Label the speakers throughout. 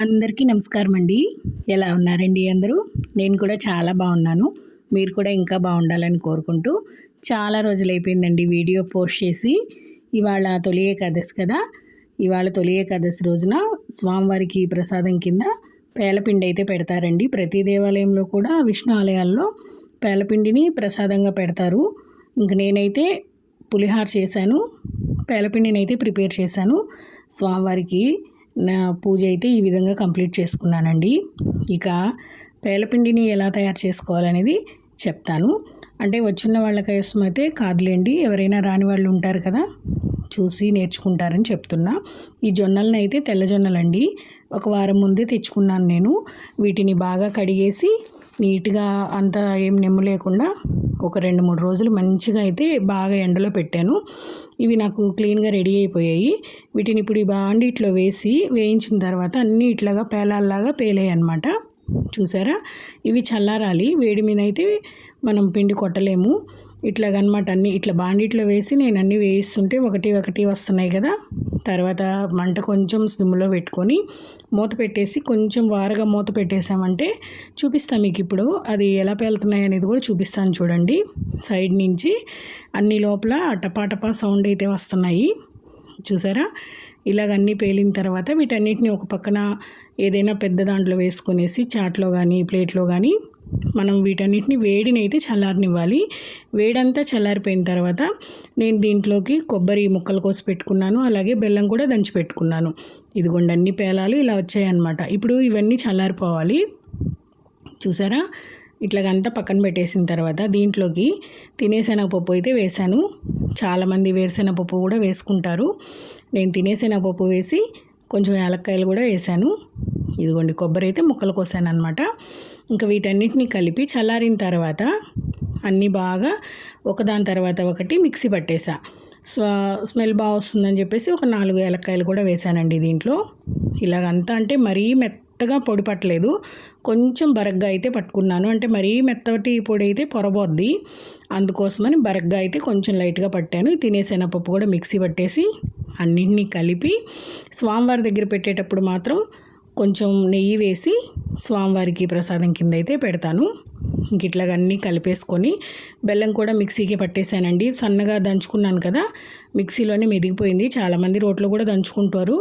Speaker 1: అందరికీ నమస్కారం అండి. ఎలా ఉన్నారండి అందరూ? నేను కూడా చాలా బాగున్నాను. మీరు కూడా ఇంకా బాగుండాలని కోరుకుంటూ చాలా రోజులైపోయిందండి వీడియో పోస్ట్ చేసి. ఇవాళ తొలి ఏకాదశి కదా. ఇవాళ తొలి ఏకాదశి రోజున స్వామివారికి ప్రసాదం కింద పేలపిండి అయితే పెడతారండి. ప్రతి దేవాలయంలో కూడా విష్ణు ఆలయాల్లో పేలపిండిని ప్రసాదంగా పెడతారు. ఇంక నేనైతే పులిహార చేశాను, పేలపిండిని అయితే ప్రిపేర్ చేశాను. స్వామివారికి నా పూజ అయితే ఈ విధంగా కంప్లీట్ చేసుకున్నానండి. ఇక పేలపిండిని ఎలా తయారు చేసుకోవాలనేది చెప్తాను. అంటే వచ్చున్న వాళ్ళ కోసం అయితే కాదులేండి, ఎవరైనా రాని వాళ్ళు ఉంటారు కదా, చూసి నేర్చుకుంటారని చెప్తున్నా. ఈ జొన్నలను అయితే తెల్ల జొన్నలండి. ఒక వారం ముందే తెచ్చుకున్నాను నేను. వీటిని బాగా కడిగేసి నీట్గా అంతా ఏం నెమ్ము లేకుండా ఒక 2-3 రోజులు మంచిగా అయితే బాగా ఎండలో పెట్టాను. ఇవి నాకు క్లీన్గా రెడీ అయిపోయాయి. వీటిని ఇప్పుడు ఈ బాండిట్లో వేసి వేయించిన తర్వాత అన్నీ ఇట్లాగా పేలాల్లాగా పేలాయి అన్నమాట. చూసారా? ఇవి చల్లారాలి. వేడి మీద అయితే మనం పిండి కొట్టలేము. ఇట్లాగనమాట అన్నీ ఇట్లా బాండిట్లో వేసి నేను అన్నీ వేయిస్తుంటే ఒకటి ఒకటి వస్తున్నాయి కదా. తర్వాత మంట కొంచెం సిమ్లో పెట్టుకొని మూత పెట్టేసి కొంచెం వారగా మూత పెట్టేసామంటే చూపిస్తాను మీకు ఇప్పుడు అది ఎలా పేలుతున్నాయి అనేది కూడా చూపిస్తాను చూడండి. సైడ్ నుంచి అన్ని లోపల టపా సౌండ్ అయితే వస్తున్నాయి. చూసారా? ఇలాగ అన్నీ పేలిన తర్వాత వీటన్నిటిని ఒక పక్కన ఏదైనా పెద్ద దాంట్లో వేసుకొనేసి చాట్లో కానీ ప్లేట్లో కానీ మనం వీటన్నిటిని వేడిని అయితే చల్లారనివ్వాలి. వేడంతా చల్లారిపోయిన తర్వాత నేను దీంట్లోకి కొబ్బరి ముక్కలు కోసి పెట్టుకున్నాను, అలాగే బెల్లం కూడా దంచి పెట్టుకున్నాను. ఇదిగోండి అన్ని పేలాలు ఇలా వచ్చాయన్నమాట. ఇప్పుడు ఇవన్నీ చల్లారిపోవాలి. చూసారా? ఇట్లాగంతా పక్కన పెట్టేసిన తర్వాత దీంట్లోకి తినేశనగపప్పు అయితే వేశాను. చాలామంది వేరుశనగపప్పు కూడా వేసుకుంటారు. నేను తినేశనగపప్పు వేసి కొంచెం యాలక్కాయలు కూడా వేశాను. ఇదిగోండి కొబ్బరి అయితే ముక్కలు కోసాను అనమాట. ఇంకా వీటన్నిటిని కలిపి చల్లారిన తర్వాత అన్నీ బాగా ఒకదాని తర్వాత ఒకటి మిక్సీ పట్టేసా. స్మెల్ బాగా వస్తుందని చెప్పేసి ఒక 4 యాలక్కాయలు కూడా వేసానండి దీంట్లో. ఇలాగంతా అంటే మరీ మెత్తగా పొడి పట్టలేదు, కొంచెం బరగ్గా అయితే పట్టుకున్నాను. అంటే మరీ మెత్తటి పొడి అయితే పొరబోద్ది, అందుకోసమని బరగ్గా అయితే కొంచెం లైట్గా పట్టాను. తినేశనగపప్పు కూడా మిక్సీ పట్టేసి అన్నింటినీ కలిపి స్వామివారి దగ్గర పెట్టేటప్పుడు మాత్రం కొంచెం నెయ్యి వేసి స్వామివారికి ప్రసాదం కింద అయితే పెడతాను. ఇంక ఇట్లాగా అన్నీ కలిపేసుకొని బెల్లం కూడా మిక్సీకి పట్టేశానండి. సన్నగా దంచుకున్నాను కదా, మిక్సీలోనే మెదిగిపోయింది. చాలామంది రోట్లో కూడా దంచుకుంటారు,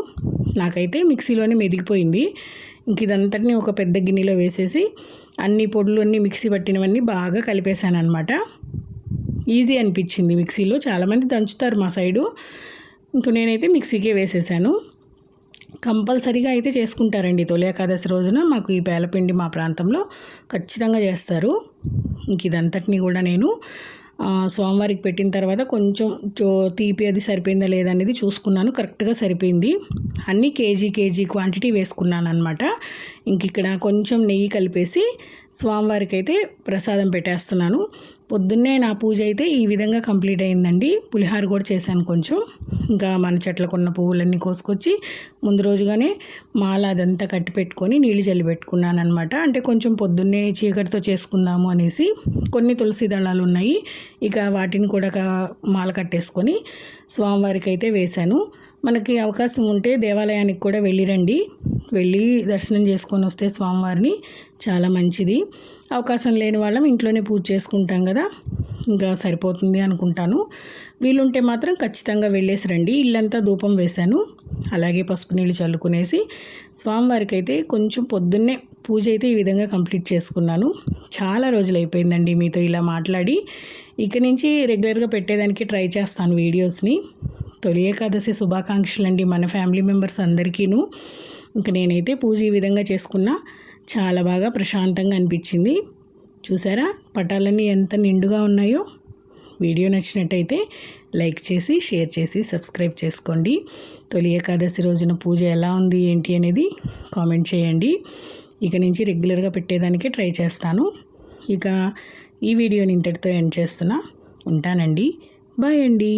Speaker 1: నాకైతే మిక్సీలోనే మెదిగిపోయింది. ఇంక ఇదంతటినీ ఒక పెద్ద గిన్నెలో వేసేసి అన్ని పొడులు అన్నీ మిక్సీ పట్టినవన్నీ బాగా కలిపేశాను అనమాట. ఈజీ అనిపించింది మిక్సీలో, చాలామంది దంచుతారు మా సైడు. ఇంక నేనైతే మిక్సీకే వేసేసాను. కంపల్సరీగా అయితే చేసుకుంటారండి తొలి ఏకాదశి రోజున. మాకు ఈ పేలపిండి మా ప్రాంతంలో ఖచ్చితంగా చేస్తారు. ఇంక ఇదంతటినీ కూడా నేను స్వామివారికి పెట్టిన తర్వాత కొంచెం తీపి అది సరిపోయిందా లేదా అనేది చూసుకున్నాను. కరెక్ట్గా సరిపోయింది. అన్నీ కేజీ క్వాంటిటీ వేసుకున్నాను అనమాట. ఇంక ఇక్కడ కొంచెం నెయ్యి కలిపేసి స్వామివారికి అయితే ప్రసాదం పెట్టేస్తున్నాను. పొద్దున్నే నా పూజ అయితే ఈ విధంగా కంప్లీట్ అయిందండి. పులిహార కూడా చేశాను కొంచెం. ఇంకా మన చెట్లకు ఉన్న పువ్వులన్నీ కోసుకొచ్చి ముందు రోజుగానే మాల అదంతా కట్టి పెట్టుకొని నీళ్ళు జల్లి పెట్టుకున్నాను అనమాట. అంటే కొంచెం పొద్దున్నే చీకటితో చేసుకుందాము అనేసి. కొన్ని తులసి దళాలు ఉన్నాయి, ఇక వాటిని కూడా మాల కట్టేసుకొని స్వామివారికి అయితే వేశాను. మనకి అవకాశం ఉంటే దేవాలయానికి కూడా వెళ్ళిరండి, వెళ్ళి దర్శనం చేసుకొని వస్తే స్వామివారిని చాలా మంచిది. అవకాశం లేని వాళ్ళం ఇంట్లోనే పూజ చేసుకుంటాం కదా, ఇంకా సరిపోతుంది అనుకుంటాను. వీలుంటే మాత్రం ఖచ్చితంగా వెళ్ళేసి రండి. ఇల్లంతా ధూపం వేశాను, అలాగే పసుపు నీళ్ళు చల్లుకునేసి స్వామివారికి అయితే కొంచెం పొద్దున్నే పూజ అయితే ఈ విధంగా కంప్లీట్ చేసుకున్నాను. చాలా రోజులు అయిపోయిందండి మీతో ఇలా మాట్లాడి. ఇక నుంచి రెగ్యులర్గా పెట్టేదానికి ట్రై చేస్తాను వీడియోస్ని. తొలి ఏకాదశి శుభాకాంక్షలు అండి మన ఫ్యామిలీ మెంబర్స్ అందరికీను. ఇంక నేనైతే పూజ ఈ విధంగా చేసుకున్నా, చాలా బాగా ప్రశాంతంగా అనిపించింది. చూసారా పటాలన్నీ ఎంత నిండుగా ఉన్నాయో. వీడియో నచ్చినట్టయితే లైక్ చేసి షేర్ చేసి సబ్స్క్రైబ్ చేసుకోండి. తొలి ఏకాదశి రోజున పూజ ఎలా ఉంది ఏంటి అనేది కామెంట్ చేయండి. ఇక నుంచి రెగ్యులర్గా పెట్టేదానికి ట్రై చేస్తాను. ఇక ఈ వీడియోని ఇంతటితో ఎండ్ చేస్తున్నా. ఉంటానండి. బాయ్ అండి.